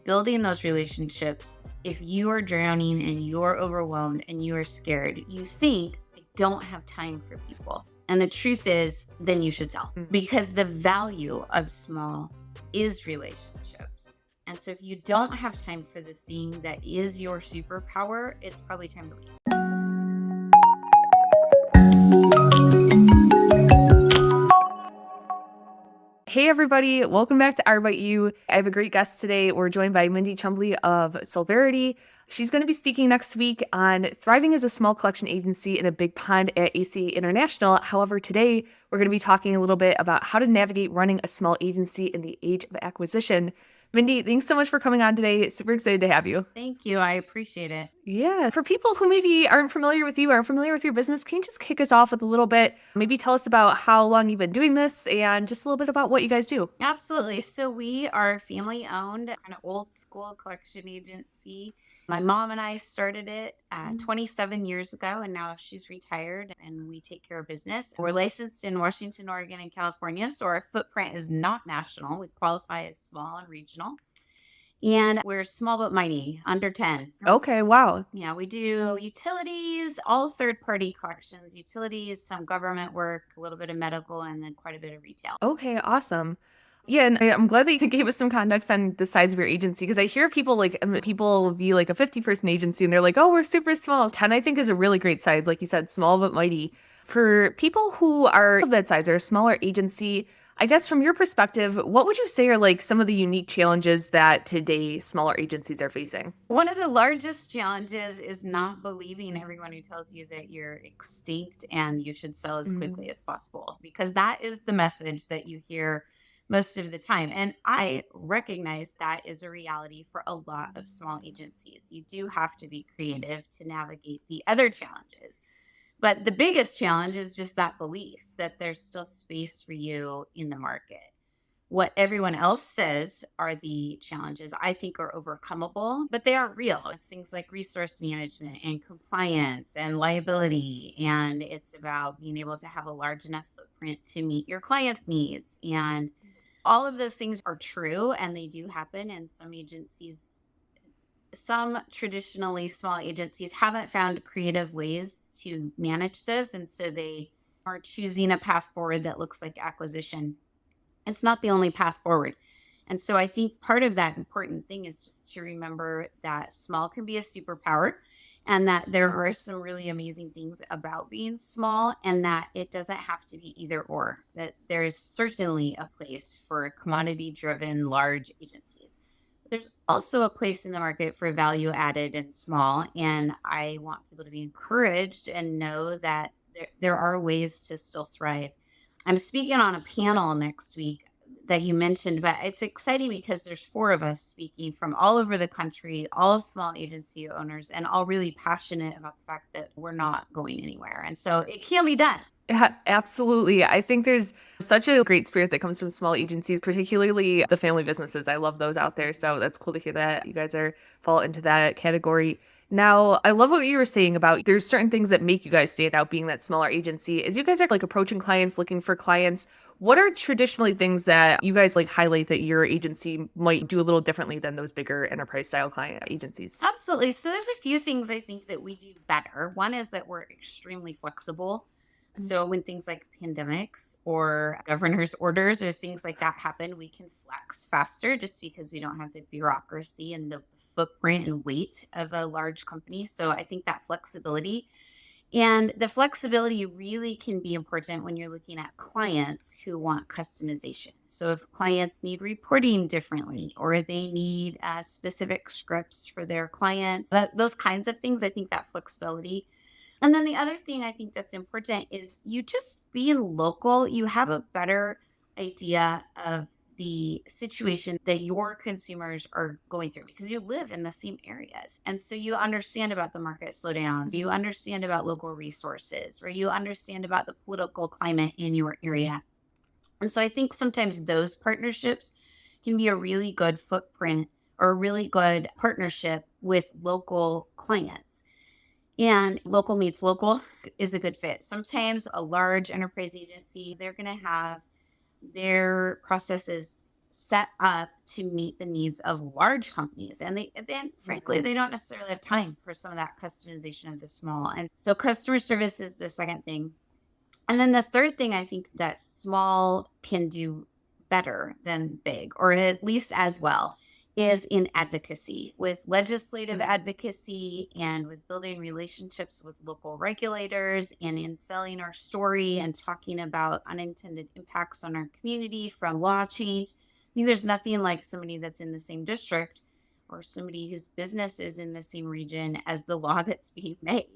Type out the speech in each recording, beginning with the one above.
building those relationships, if you are drowning and you're overwhelmed and you are scared, you think, I don't have time for people. And the truth is, then you should sell, because the value of small is relationships. And so if you don't have time for the thing that is your superpower, it's probably time to leave. Hey everybody, welcome back to Arbeit. I have a great guest today. We're joined by Mindy Chumbley of Solverity. She's going to be speaking next week on thriving as a small collection agency in a big pond at ACA International. However, today we're going to be talking a little bit about how to navigate running a small agency in the age of acquisition. Mindy, thanks so much for coming on today. Super excited to have you. Thank you. I appreciate it. Yeah. For people who maybe aren't familiar with you, aren't familiar with your business, can you just kick us off with a little bit? Maybe tell us about how long you've been doing this and just a little bit about what you guys do. Absolutely. So we are family owned, kind of old school collection agency. My mom and I started it 27 years ago, and now she's retired and we take care of business. We're licensed in Washington, Oregon, and California. So our footprint is not national. We qualify as small and regional. And we're small but mighty, under 10. Okay, wow. Yeah, we do utilities, all third-party collections, utilities, some government work, a little bit of medical, and then quite a bit of retail. Okay, awesome. Yeah, and I'm glad that you gave us some context on the size of your agency, because I hear people people view like a 50-person agency and they're like, oh, we're super small. 10, I think, is a really great size. Like you said, small but mighty. For people who are of that size or a smaller agency, I guess from your perspective, what would you say are like some of the unique challenges that today smaller agencies are facing? One of the largest challenges is not believing everyone who tells you that you're extinct and you should sell as quickly as possible, because that is the message that you hear most of the time. And I recognize that is a reality for a lot of small agencies. You do have to be creative to navigate the other challenges. But the biggest challenge is just that belief that there's still space for you in the market. What everyone else says are the challenges I think are overcomable, but they are real. It's things like resource management and compliance and liability. And it's about being able to have a large enough footprint to meet your clients' needs. And all of those things are true, and they do happen. And some traditionally small agencies haven't found creative ways to manage this. And so they are choosing a path forward that looks like acquisition. It's not the only path forward. And so I think part of that important thing is just to remember that small can be a superpower, and that there are some really amazing things about being small, and that it doesn't have to be either or, that there is certainly a place for commodity-driven large agencies. There's also a place in the market for value added and small, and I want people to be encouraged and know that there are ways to still thrive. I'm speaking on a panel next week that you mentioned, but it's exciting because there's 4 of us speaking from all over the country, all small agency owners, and all really passionate about the fact that we're not going anywhere. And so it can be done. Yeah, absolutely. I think there's such a great spirit that comes from small agencies, particularly the family businesses. I love those out there. So that's cool to hear that you guys fall into that category. Now, I love what you were saying about there's certain things that make you guys stand out being that smaller agency. As you guys are like approaching clients, looking for clients, what are traditionally things that you guys like highlight that your agency might do a little differently than those bigger enterprise style client agencies? Absolutely. So there's a few things I think that we do better. One is that we're extremely flexible. So when things like pandemics or governor's orders or things like that happen, we can flex faster just because we don't have the bureaucracy and the footprint and weight of a large company. So I think that flexibility really can be important when you're looking at clients who want customization. So if clients need reporting differently, or they need specific scripts for their clients, those kinds of things, I think that flexibility. And then the other thing I think that's important is you just being local, you have a better idea of the situation that your consumers are going through because you live in the same areas. And so you understand about the market slowdowns, you understand about local resources, or you understand about the political climate in your area. And so I think sometimes those partnerships can be a really good footprint or a really good partnership with local clients. And local meets local is a good fit. Sometimes a large enterprise agency, they're going to have their processes set up to meet the needs of large companies. And then frankly, they don't necessarily have time for some of that customization of the small. And so customer service is the second thing. And then the third thing I think that small can do better than big, or at least as well, is in advocacy, with legislative advocacy and with building relationships with local regulators and in selling our story and talking about unintended impacts on our community from law change. I think there's nothing like somebody that's in the same district or somebody whose business is in the same region as the law that's being made.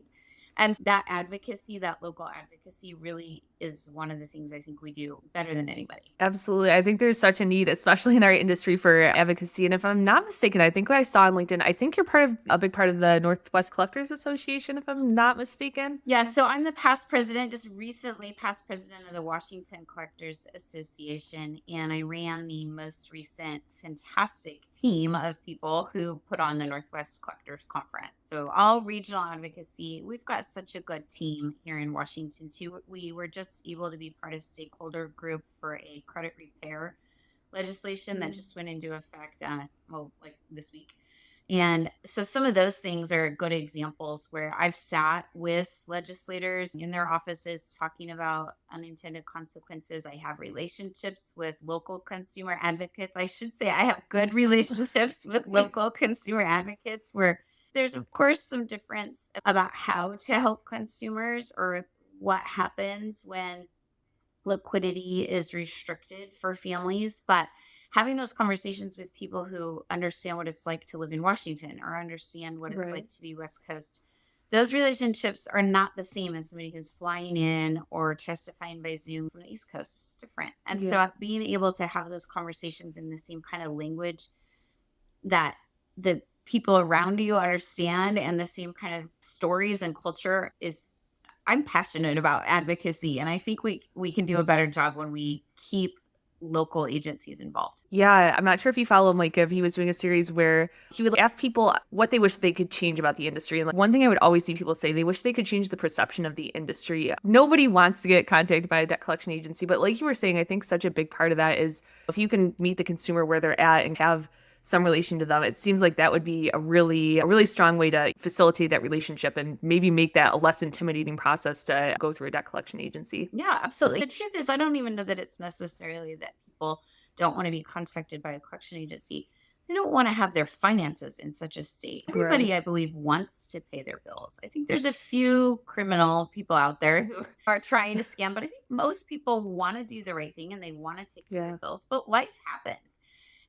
And that advocacy, that local advocacy really is one of the things I think we do better than anybody. Absolutely. I think there's such a need, especially in our industry, for advocacy. And if I'm not mistaken, I think what I saw on LinkedIn, I think you're a big part of the Northwest Collectors Association, if I'm not mistaken. Yeah, so I'm the past president, just recently past president of the Washington Collectors Association, and I ran the most recent fantastic team of people who put on the Northwest Collectors Conference. So all regional advocacy, we've got such a good team here in Washington too. We were just able to be part of stakeholder group for a credit repair legislation that just went into effect, like this week. And so some of those things are good examples where I've sat with legislators in their offices talking about unintended consequences. I have relationships with local consumer advocates. I should say I have good relationships with local consumer advocates where there's, of course, some difference about how to help consumers or what happens when liquidity is restricted for families. But having those conversations with people who understand what it's like to live in Washington or understand what it's Right. like to be West Coast, those relationships are not the same as somebody who's flying in or testifying by Zoom from the East Coast. It's different. And Yeah. so being able to have those conversations in the same kind of language that the people around you understand and the same kind of stories and culture is, I'm passionate about advocacy, and I think we can do a better job when we keep local agencies involved. Yeah, I'm not sure if you follow Mike if he was doing a series where he would ask people what they wish they could change about the industry. And like one thing I would always see people say, they wish they could change the perception of the industry. Nobody wants to get contacted by a debt collection agency, but like you were saying, I think such a big part of that is if you can meet the consumer where they're at and have some relation to them, it seems like that would be a really strong way to facilitate that relationship and maybe make that a less intimidating process to go through a debt collection agency. Yeah, absolutely. The truth is, I don't even know that it's necessarily that people don't want to be contacted by a collection agency. They don't want to have their finances in such a state. Right. Everybody, I believe, wants to pay their bills. I think there's a few criminal people out there who are trying to scam, but I think most people want to do the right thing and they want to take care of Yeah. their bills. But life happens.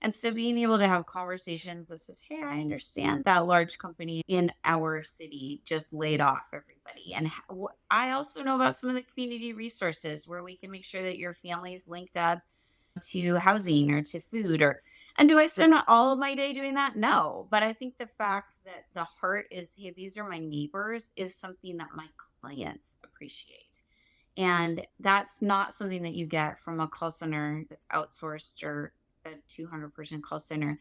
And so being able to have conversations that says, hey, I understand that large company in our city just laid off everybody. And I also know about some of the community resources where we can make sure that your family is linked up to housing or to food or, and do I spend all of my day doing that? No. But I think the fact that the heart is, hey, these are my neighbors is something that my clients appreciate. And that's not something that you get from a call center that's outsourced or a 200% call center.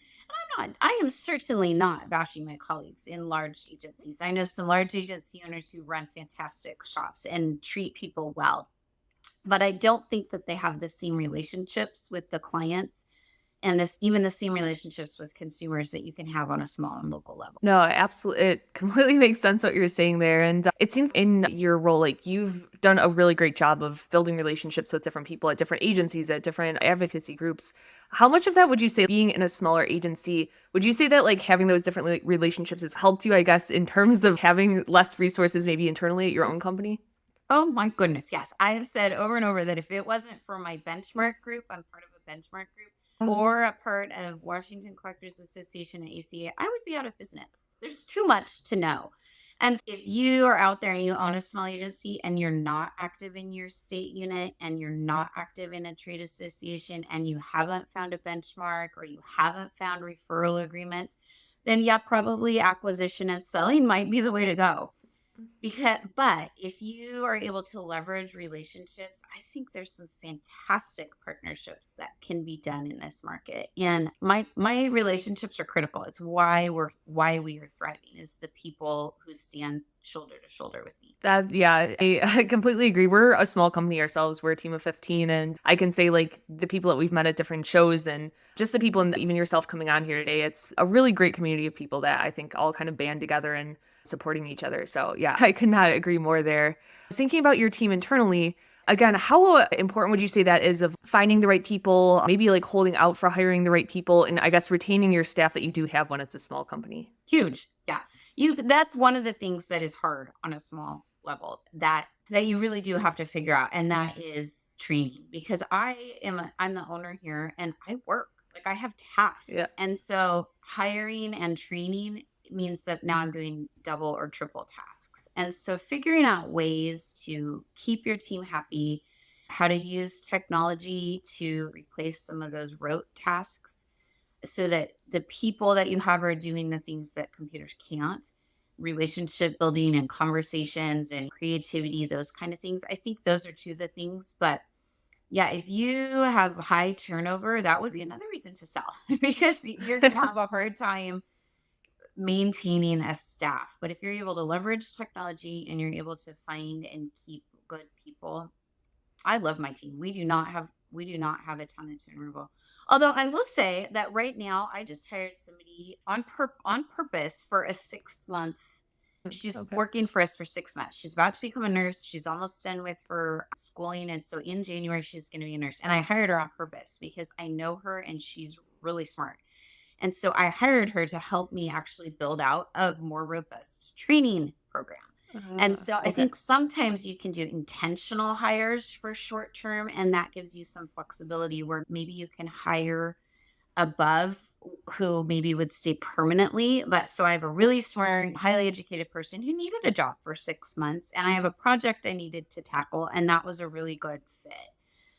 And I am certainly not bashing my colleagues in large agencies. I know some large agency owners who run fantastic shops and treat people well, but I don't think that they have the same relationships with the clients and even the same relationships with consumers that you can have on a small and local level. No, absolutely. It completely makes sense what you're saying there. And it seems in your role, like you've done a really great job of building relationships with different people at different agencies, at different advocacy groups. How much of that would you say being in a smaller agency, would you say that like having those different relationships has helped you, I guess, in terms of having less resources maybe internally at your own company? Oh my goodness. Yes. I have said over and over that if it wasn't for my benchmark group, I'm part of a benchmark group or a part of Washington Collectors Association and ACA, I would be out of business. There's too much to know. And if you are out there and you own a small agency and you're not active in your state unit and you're not active in a trade association and you haven't found a benchmark or you haven't found referral agreements, then yeah, probably acquisition and selling might be the way to go. But if you are able to leverage relationships, I think there's some fantastic partnerships that can be done in this market. And my relationships are critical. It's why we are thriving is the people who stand shoulder to shoulder with me. Yeah, I completely agree. We're a small company ourselves. We're a team of 15. And I can say, like, the people that we've met at different shows and just the people, and even yourself coming on here today, it's a really great community of people that I think all kind of band together and supporting each other. So, yeah, I could not agree more there. Thinking about your team internally, again, how important would you say that is of finding the right people, maybe like holding out for hiring the right people, and I guess retaining your staff that you do have when it's a small company? Huge. Yeah. That's one of the things that is hard on a small level that you really do have to figure out. And that is training, because I'm the owner here and I work. Like, I have tasks. Yeah. And so hiring and training means that now I'm doing double or triple tasks. And so figuring out ways to keep your team happy, how to use technology to replace some of those rote tasks so that the people that you have are doing the things that computers can't, relationship building and conversations and creativity, those kind of things. I think those are two of the things. But yeah, if you have high turnover, that would be another reason to sell because you're going to have a hard time maintaining a staff. But if you're able to leverage technology and you're able to find and keep good people, I love my team. We do not have a ton of turnover. Although I will say that right now I just hired somebody on purpose for a 6 month. She's Okay. working for us for 6 months. She's about to become a nurse. She's almost done with her schooling, and so in January she's going to be a nurse. And I hired her on purpose because I know her and she's really smart. And so I hired her to help me actually build out a more robust training program. And so I Okay. think sometimes you can do intentional hires for short term, and that gives you some flexibility where maybe you can hire above who maybe would stay permanently. But so I have a really smart, highly educated person who needed a job for 6 months, and I have a project I needed to tackle, and that was a really good fit.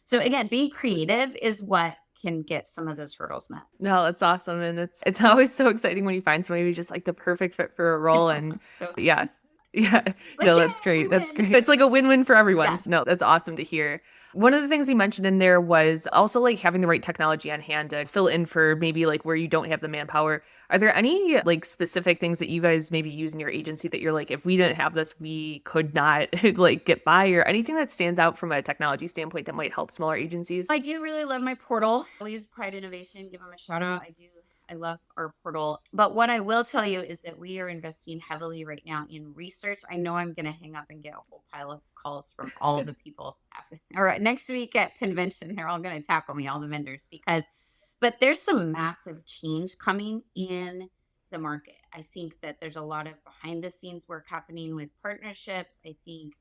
So again, being creative is what can get some of those hurdles met. No, that's awesome. And it's always so exciting when you find somebody who's just like the perfect fit for a role. And So, yeah. Yeah. like, No, yeah, that's great. we That's win. great. It's like a win-win for everyone. Yeah. So, no, that's awesome to hear. One of the things you mentioned in there was also like having the right technology on hand to fill in for maybe like where you don't have the manpower. Are there any like specific things that you guys maybe use in your agency that you're like, if we didn't have this, we could not like get by, or anything that stands out from a technology standpoint that might help smaller agencies? I do really love my portal. We use Pride Innovation. Give them a shout out. I do. I love our portal. But what I will tell you is that we are investing heavily right now in research. I know I'm going to hang up and get a whole pile of calls from all of the people. All right. Next week at convention, they're all going to tackle me, all the vendors, but there's some massive change coming in the market. I think that there's a lot of behind the scenes work happening with partnerships. I think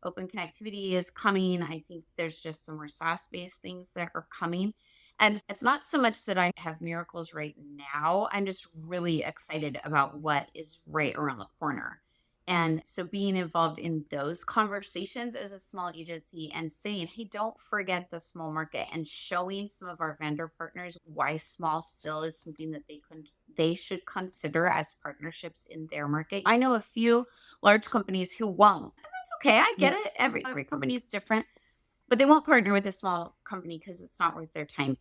open connectivity is coming. I think there's just some more SaaS based things that are coming. And it's not so much that I have miracles right now. I'm just really excited about what is right around the corner. And so being involved in those conversations as a small agency and saying, hey, don't forget the small market, and showing some of our vendor partners why small still is something that they should consider as partnerships in their market. I know a few large companies who won't. And that's okay. I get it. Every company is different, but they won't partner with a small company because it's not worth their time.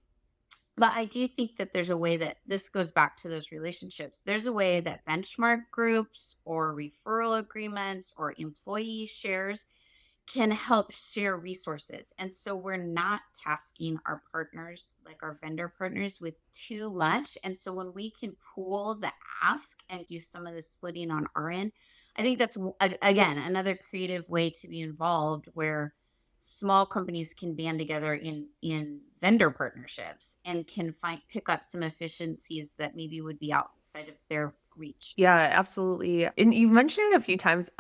But I do think that there's a way that this goes back to those relationships. There's a way that benchmark groups or referral agreements or employee shares can help share resources. And so we're not tasking our partners, like our vendor partners, with too much. And so when we can pool the ask and do some of the splitting on our end, I think that's, again, another creative way to be involved where small companies can band together in vendor partnerships and can pick up some efficiencies that maybe would be outside of their reach. Yeah, absolutely. And you've mentioned it a few times.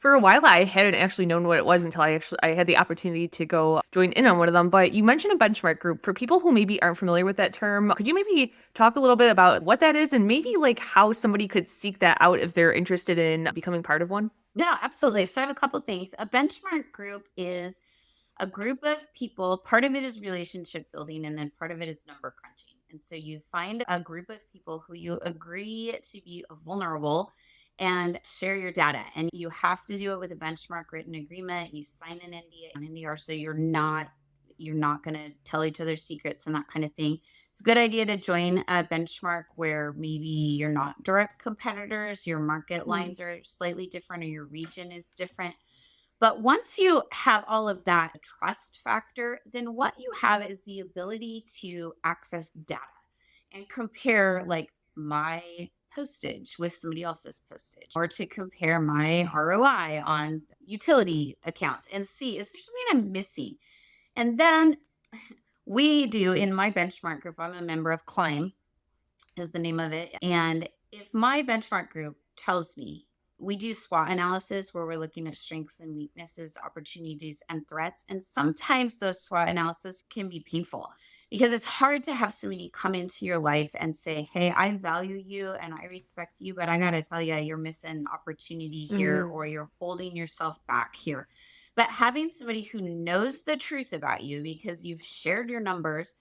For a while, I hadn't actually known what it was until I had the opportunity to go join in on one of them. But you mentioned a benchmark group. For people who maybe aren't familiar with that term, could you maybe talk a little bit about what that is and maybe like how somebody could seek that out if they're interested in becoming part of one? Yeah, absolutely. So I have a couple things. A benchmark group is a group of people. Part of it is relationship building, and then part of it is number crunching. And so you find a group of people who you agree to be vulnerable and share your data. And you have to do it with a benchmark written agreement. You sign an NDA, an NDR, so you're not You're not going to tell each other secrets and that kind of thing. It's a good idea to join a benchmark where maybe you're not direct competitors, your market Mm. lines are slightly different, or your region is different. But once you have all of that trust factor, then what you have is the ability to access data and compare, like, my postage with somebody else's postage, or to compare my ROI on utility accounts and see, is there something I'm missing? And then we do, in my benchmark group, I'm a member of Climb, is the name of it. And if my benchmark group tells me, we do SWOT analysis where we're looking at strengths and weaknesses, opportunities and threats. And sometimes those SWOT analysis can be painful because it's hard to have somebody come into your life and say, hey, I value you and I respect you, but I got to tell you, you're missing opportunity here, Mm. or you're holding yourself back here. But having somebody who knows the truth about you because you've shared your numbers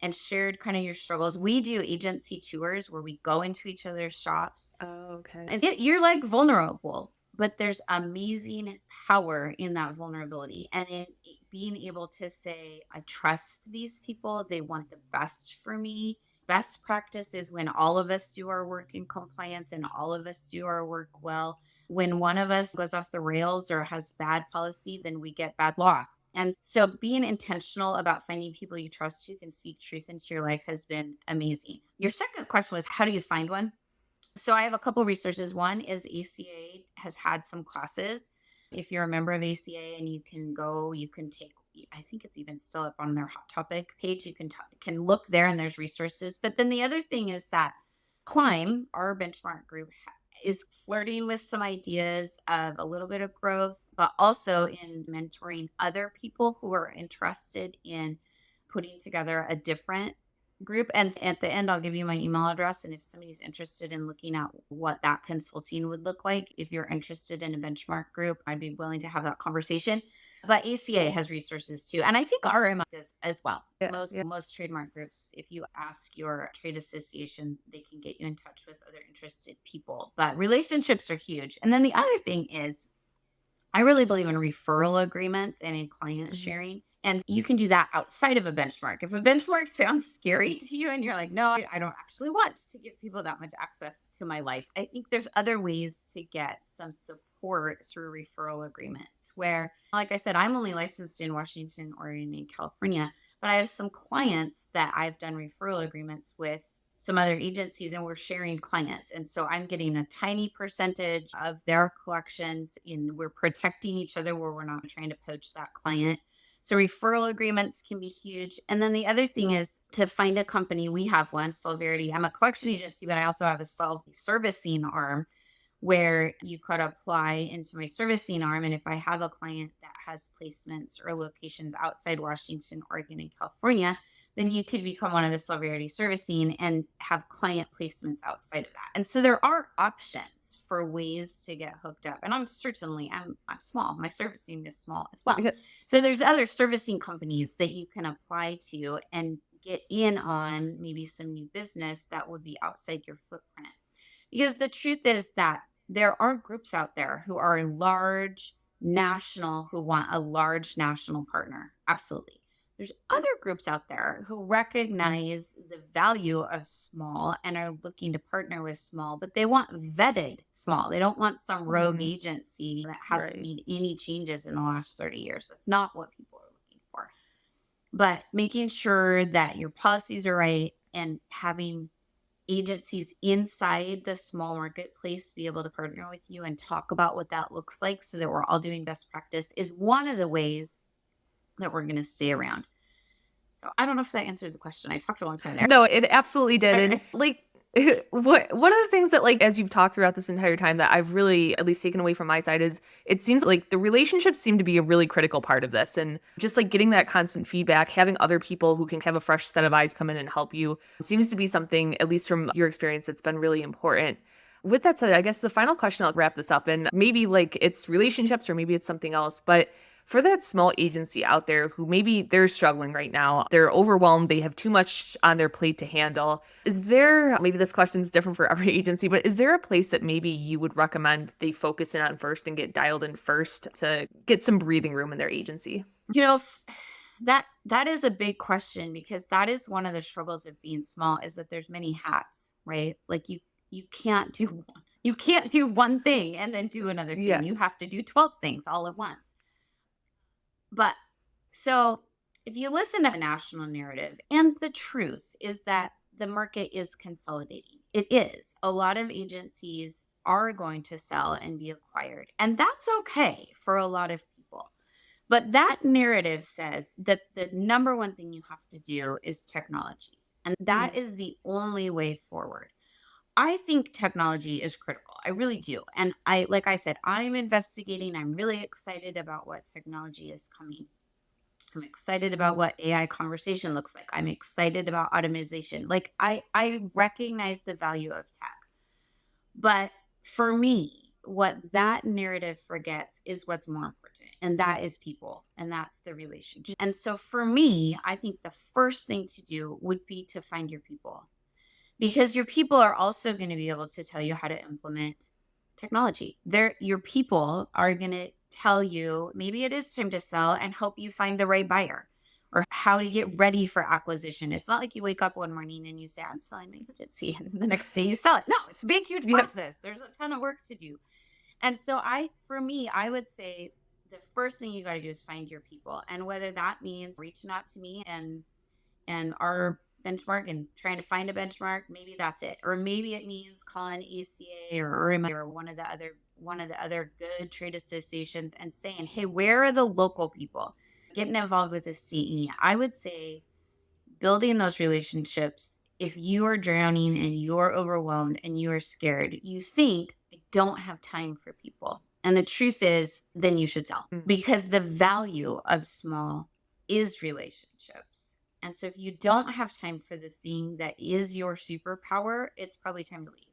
and shared kind of your struggles. We do agency tours where we go into each other's shops, Oh, okay. and you're like vulnerable, but there's amazing power in that vulnerability. And in being able to say, I trust these people, they want the best for me. Best practice is when all of us do our work in compliance and all of us do our work well. When one of us goes off the rails or has bad policy, then we get bad law. And so being intentional about finding people you trust who can speak truth into your life has been amazing. Your second question was, how do you find one? So I have a couple resources. One is ACA has had some classes. If you're a member of ACA and you can go, you can take, I think it's even still up on their hot topic page. You can look there and there's resources. But then the other thing is that Climb, our benchmark group, is flirting with some ideas of a little bit of growth, but also in mentoring other people who are interested in putting together a different group. And at the end, I'll give you my email address. And if somebody's interested in looking at what that consulting would look like, if you're interested in a benchmark group, I'd be willing to have that conversation. But ACA has resources too. And I think RMI does as well. Yeah, Most yeah. most trademark groups, if you ask your trade association, they can get you in touch with other interested people. But relationships are huge. And then the other thing is, I really believe in referral agreements and in client Mhm. sharing. And you can do that outside of a benchmark. If a benchmark sounds scary to you and you're like, no, I don't actually want to give people that much access to my life, I think there's other ways to get some support through referral agreements where, like I said, I'm only licensed in Washington, Oregon, and California, but I have some clients that I've done referral agreements with some other agencies, and we're sharing clients. And so I'm getting a tiny percentage of their collections, and we're protecting each other where we're not trying to poach that client. So referral agreements can be huge. And then the other thing is to find a company. We have one, Solverity. I'm a collection agency, but I also have a self servicing arm where you could apply into my servicing arm. And if I have a client that has placements or locations outside Washington, Oregon, and California, then you could become one of the Solverity servicing and have client placements outside of that. And so there are options for ways to get hooked up. And I'm small. My servicing is small as well. Yeah. So there's other servicing companies that you can apply to and get in on maybe some new business that would be outside your footprint. Because the truth is that there are groups out there who are large national, who want a large national partner. Absolutely. There's other groups out there who recognize the value of small and are looking to partner with small, but they want vetted small. They don't want some rogue Mhm. agency that hasn't Right. made any changes in the last 30 years. That's not what people are looking for. But making sure that your policies are right and having agencies inside the small marketplace be able to partner with you and talk about what that looks like so that we're all doing best practice is one of the ways that we're going to stay around. So I don't know if that answered the question. I talked a long time there. No, it absolutely did. And like what one of the things that, like, as you've talked throughout this entire time, that I've really at least taken away from my side is it seems like the relationships seem to be a really critical part of this. And just like getting that constant feedback, having other people who can have a fresh set of eyes come in and help you seems to be something, at least from your experience, that's been really important. With that said, I guess the final question, I'll wrap this up, and maybe like it's relationships or maybe it's something else, but for that small agency out there who maybe they're struggling right now, they're overwhelmed, they have too much on their plate to handle, is there, maybe this question is different for every agency, but is there a place that maybe you would recommend they focus in on first and get dialed in first to get some breathing room in their agency? You know, that That is a big question because that is one of the struggles of being small is that there's many hats, right? Like you can't do you can't do one thing and then do another Yeah. thing. You have to do 12 things all at once. But so if you listen to the national narrative, and the truth is that the market is consolidating. It is. A lot of agencies are going to sell and be acquired. And that's okay for a lot of people. But that narrative says that the number one thing you have to do is technology. And that is the only way forward. I think technology is critical. I really do. And like I said, I'm investigating. I'm really excited about what technology is coming. I'm excited about what AI conversation looks like. I'm excited about automation. Like I recognize the value of tech. But for me, what that narrative forgets is what's more important, and that is people, and that's the relationship. And so for me, I think the first thing to do would be to find your people, because your people are also going to be able to tell you how to implement technology. Your people are going to tell you maybe it is time to sell and help you find the right buyer or how to get ready for acquisition. It's not like you wake up one morning and you say, I'm selling my agency, and the next day you sell it. No, it's a big, huge process. There's a ton of work to do. And so for me, I would say the first thing you got to do is find your people. And whether that means reaching out to me and our benchmark and trying to find a benchmark, maybe that's it. Or maybe it means calling ACA or one of the other good trade associations and saying, hey, where are the local people? Getting involved with a CE. I would say building those relationships. If you are drowning and you're overwhelmed and you are scared, you think, I don't have time for people. And the truth is, then you should sell, because the value of small is relationships. And so if you don't have time for the thing that is your superpower, it's probably time to leave.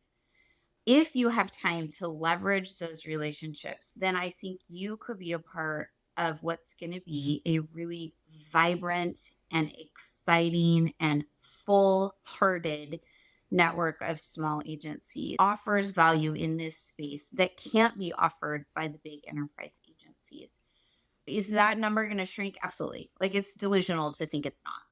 If you have time to leverage those relationships, then I think you could be a part of what's going to be a really vibrant and exciting and full-hearted network of small agencies. Offers value in this space that can't be offered by the big enterprise agencies. Is that number going to shrink? Absolutely. Like, it's delusional to think it's not.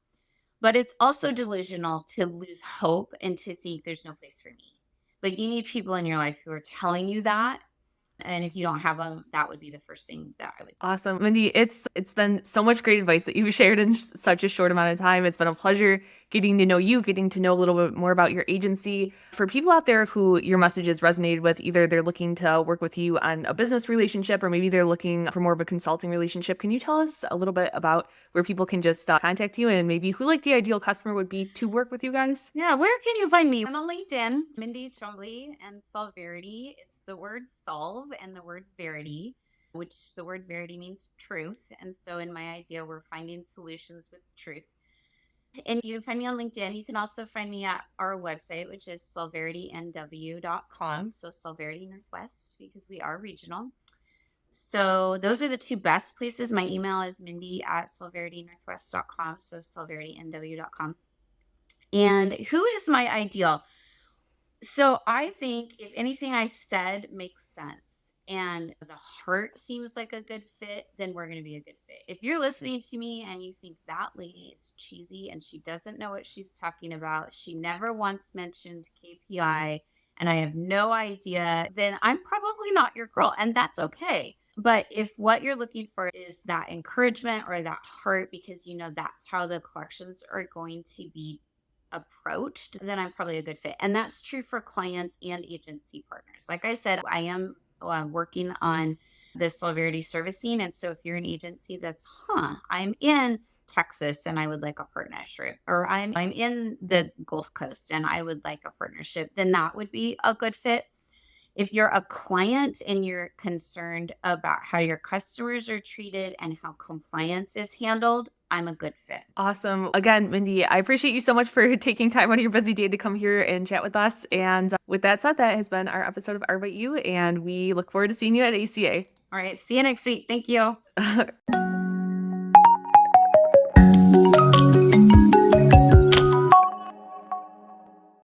But it's also delusional to lose hope and to think there's no place for me. But you need people in your life who are telling you that. And if you don't have them, that would be the first thing that I would do. Awesome. Mindy, it's been so much great advice that you've shared in such a short amount of time. It's been a pleasure getting to know you, getting to know a little bit more about your agency. For people out there who your messages resonated with, either they're looking to work with you on a business relationship or maybe they're looking for more of a consulting relationship, can you tell us a little bit about where people can just contact you and maybe who like the ideal customer would be to work with you guys? Yeah, where can you find me? I'm on LinkedIn, Mindy Chumbley and Solverity. It's the word solve and the word verity, which the word verity means truth. And so in my idea, we're finding solutions with truth. And you can find me on LinkedIn. You can also find me at our website, which is solveritynw.com. So Solverity Northwest, because we are regional. So those are the two best places. My email is mindy@solveritynorthwest.com. So solveritynw.com. And who is my ideal? So I think if anything I said makes sense and the heart seems like a good fit, then we're going to be a good fit. If you're listening to me and you think that lady is cheesy and she doesn't know what she's talking about, she never once mentioned KPI, and I have no idea, then I'm probably not your girl, and that's okay. But if what you're looking for is that encouragement or that heart, because you know that's how the collections are going to be approached, then I'm probably a good fit. And that's true for clients and agency partners. Like I said, I am working on this Solverity servicing. And so if you're an agency that's, I'm in Texas and I would like a partnership, or I'm in the Gulf Coast and I would like a partnership, then that would be a good fit. If you're a client and you're concerned about how your customers are treated and how compliance is handled, I'm a good fit. Awesome. Again, Mindy, I appreciate you so much for taking time out of your busy day to come here and chat with us. And with that said, that has been our episode of Arbeit, and we look forward to seeing you at ACA. All right. See you next week. Thank you.